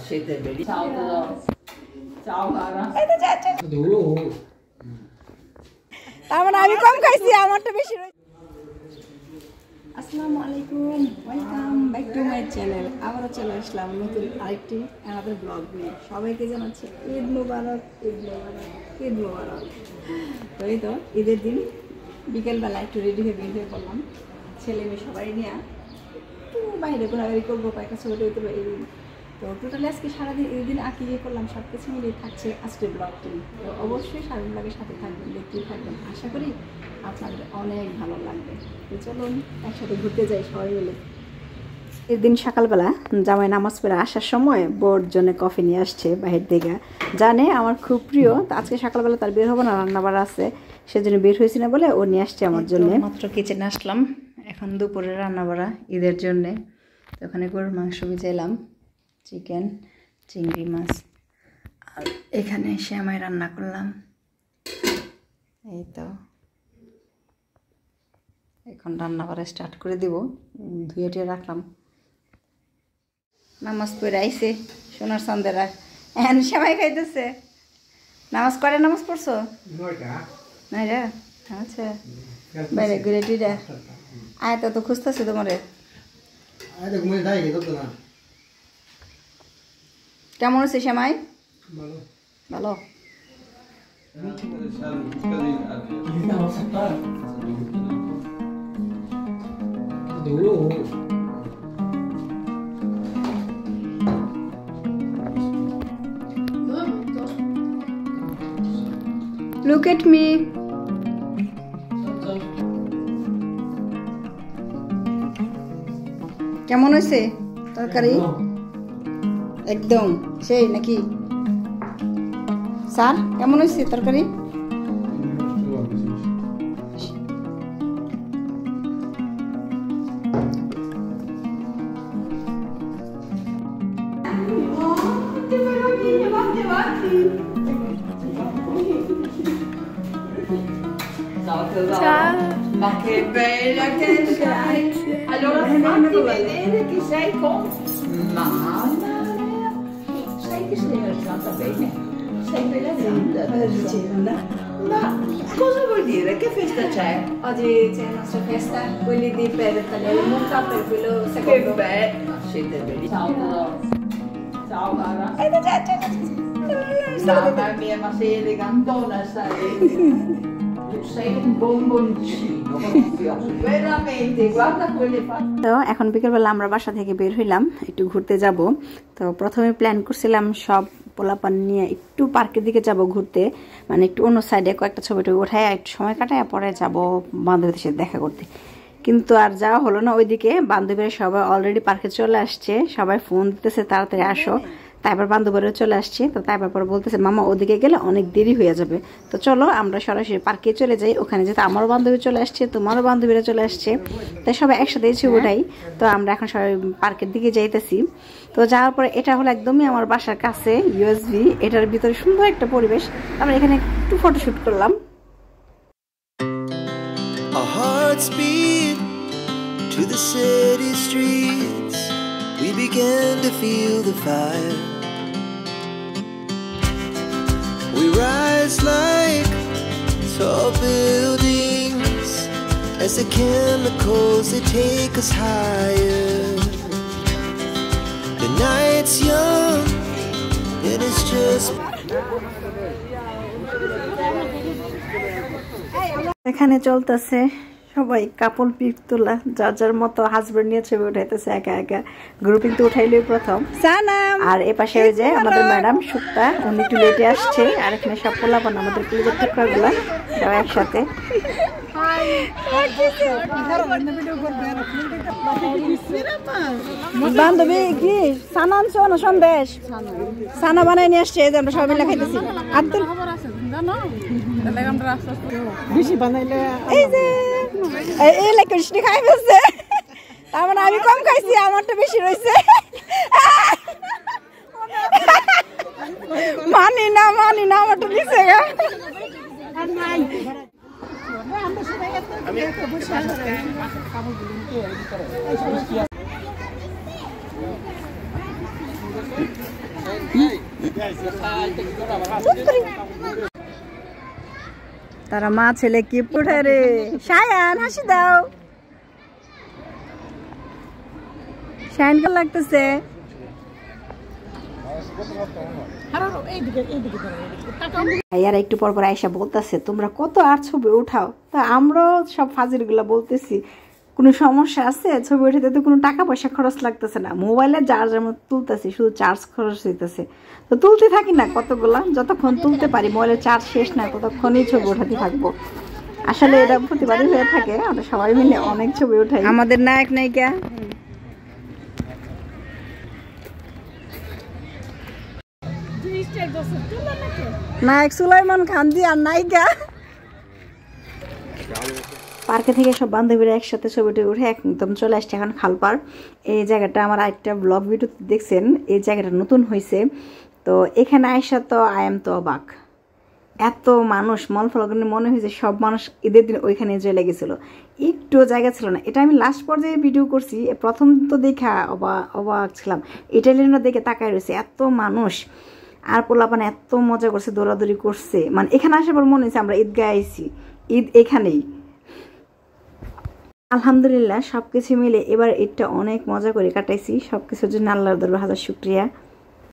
siete bellissimi. Ciao tesoro. Ciao cara. তার মানে আমি কম খাইছি, আমারটা বেশি রয়েছে। আসসালামু আলাইকুম, welcome back to my channel. আবারও চলে আসলাম নতুন আরেকটি আমাদের ব্লগ নিয়ে। সবাইকে জানাচ্ছি ঈদ মুবারক, ঈদ মুবারক, ঈদ মুবারক। তো এই তো ঈদের দিন বিকেলবেলা একটু রেডি হয়ে বের হয়ে পড়লাম ছেলে মেয়ে সবাই নিয়ে, একটু বাইরে ঘোরাঘুরি করবো, কয়েকটা ছবি টবি তুলবো এই। তো টোটালি আজকে সারাদিন এই দিন আঁকি ইয়ে করলাম, সব কিছু মিলিয়ে থাকছে আজকের ব্লগটি। তো অবশ্যই সারাদিন ব্লগের সাথে থাকবেন, দেখতেই থাকবেন, আশা করি আপনাদের অনেক ভালো লাগবে। তো চলুন একসাথে ঘুরতে যাই সবাই মিলে। এর দিন সকালবেলা জামাই নামাজ পড়ে আসার সময় বোর জন্য কফি নিয়ে আসছে বাহির থেকে, জানে আমার খুব প্রিয়। তো আজকে সকালবেলা তার বের হবো না, রান্নাবাড়া আছে, সেজন্য বের হয়েছি না বলে ও নিয়ে আসছে আমার জন্য। মাত্র কিচেনে আসলাম, এখন দুপুরে রান্নাবাড়া ঈদের জন্যে। তো ওখানে গরুর মাংস ভিজাইলাম, চিকেন, চিংড়ি মাছ, আর এখানে শ্যামাই রান্না করলাম। এই তো এখন রান্না করা স্টার্ট করে দিব, ধুয়ে টুয়ে রাখলাম। নামাজ পড়ে আইসে সোনার চান্দেরা, এখন শ্যামাই খাইতেছে। নামাজ করে, নামাজ পড়ছো নাই রে? আচ্ছা, বাইরে ঘুরে টুরে আয়। তো খুঁজতেছে তোমারে। কেমন আছে শ্যামাই? ভালো। Look at me. কেমন হয়েছে তরকারি? একদম সেই নাকি? স্যার কেমন হয়েছে তরকারি? Ciao. Ma che bella che sei! Allora fammi vedere che sei con... Mamma mia! Sai che sei alzata bene? Sei bella grande adesso. Ma cosa vuol dire? Che festa c'è? Oggi c'è la nostra festa, quelli di per tagliare il mucca, per quello secondo. Che bella! Siete bellissimi. Ciao tesoro. Ciao cara. Mamma mia, ma sei elegantona, sei. Sei un bomboncino, veramente, guarda quelle facce. তো এখন বিকেলবেলা আমরা বাসা থেকে বের হইলাম, একটু ঘুরতে যাব। তো প্রথমে প্ল্যান করছিলাম সব পোলাপান নিয়ে একটু পার্কের দিকে যাব ঘুরতে, মানে একটু অন্য সাইডে কয়েকটা ছবি টবি উঠায় একটু সময় কাটায় পরে যাব বান্ধবীদের সাথে দেখা করতে। কিন্তু আর যাওয়া হলো না ওইদিকে। বান্ধবীরা সবাই অলরেডি পার্কে চলে আসছে, সবাই ফোন দিতেছে তাড়াতাড়ি আসো। তারপর বান্ধবীরা চলে আসছে, তো তারপর পরে বলতেছে মামা ওদিকে গেলে অনেক দেরি হয়ে যাবে, তো চলো আমরা সরাসরি পার্কে চলে যাই। ওখানে যেহেতু আমারও বান্ধবী চলে আসছে, তোমারও বান্ধবীরা চলে আসছে, তাই সবাই একসাথে ছবি উঠাই। তো আমরা এখন সবাই পার্কের দিকে যাইতেছি। তো যাওয়ার পরে এটা হলো একদমই আমার বাসার কাছে ইউএসভি, এটার ভিতরে সুন্দর একটা পরিবেশ। আমরা এখানে একটু ফটোশুট করলাম। Our hearts beat to the city streets. We began to feel the fire. We rise like tall buildings as the chemicals they take us higher. The night's young and it's just এখানে চলতেছে সবাই কাপল pick তোলা, যার যার মতো husband নিয়ে ছবি উঠাইতেছে একা একা। গ্রুপিং তো উঠাইলে প্রথম। আর এ পাশে ওই যে আমাদের ম্যাডাম সুক্তা, উনি একটু লেটে আসছে। আর এখানে সব পোলাপান আমাদের প্লেজের টুকরা গুলা সবাই একসাথে। বান্ধবী কি সানা আনছো না সন্দেশ? সানা বানাই নিয়ে আসছে, আমরা সবাই মিলে খাইতেছি। আব্দুল বেশি বানাইলে এই যে এই লাগে খাই ফেলছে, তার মানে আমি কম খাইছি, আমারটা বেশি রয়েছে। মানি না আমারটা দিছে গা। তারা মা ছেলে কি উঠে রে শায়ান হাসি দাও শায়ান কেমন লাগতেছে আর একটু পর পর আয়সা বলতেছে তোমরা কত আর ছবি উঠাও তা আমরাও সব ফাজিল গুলা বলতেছি কোনো সমস্যা আছে ছবি উঠাতে তো কোনো টাকা পয়সা খরচ লাগতেছে না মোবাইলে চার্জের মতো তুলতেছি শুধু চার্জ খরচ হইতেছে তো তুলতে থাকি না কতগুলা যতক্ষণ তুলতে পারি মোবাইলের চার্জ শেষ না ততক্ষণই ছবি উঠাতে থাকবো আসলে এটা প্রতিবারই হয়ে থাকে আমরা সবাই মিলে অনেক ছবি উঠাই আমাদের নায়ক নায়িকা নায়ক সুলাইমান খান জি আর নায়িকা পার্কে থেকে সব বান্ধবীরা একসাথে ছবিটি উঠে একদম চলে আসছে এখন খালপাড় এই জায়গাটা আমার আরেকটা ব্লগ ভিডিওতে দেখছেন এই জায়গাটা নতুন হয়েছে তো এখানে আয়সা তো আয়াম তো অবাক এত মানুষ মল ফলগনে মনে হয়েছে সব মানুষ ঈদের দিন ওইখানে চলে গেছিলো একটু জায়গা ছিল না এটা আমি লাস্ট পর্যায়ে ভিডিও করছি প্রথম তো দেখা অবাক ছিলাম ইটালিয়ানরা দেখে তাকায় রয়েছে এত মানুষ আর পোলাপানে এত মজা করছে দৌড়াদৌড়ি করছে মানে এখানে আসার পর মনে হয়েছে আমরা ঈদগাহ আইছি ঈদ এখানেই আলহামদুলিল্লাহ সবকিছু মিলে এবার ঈদটা অনেক মজা করে কাটাইছি সবকিছুর জন্য আল্লাহর দরবারে হাজার শুকরিয়া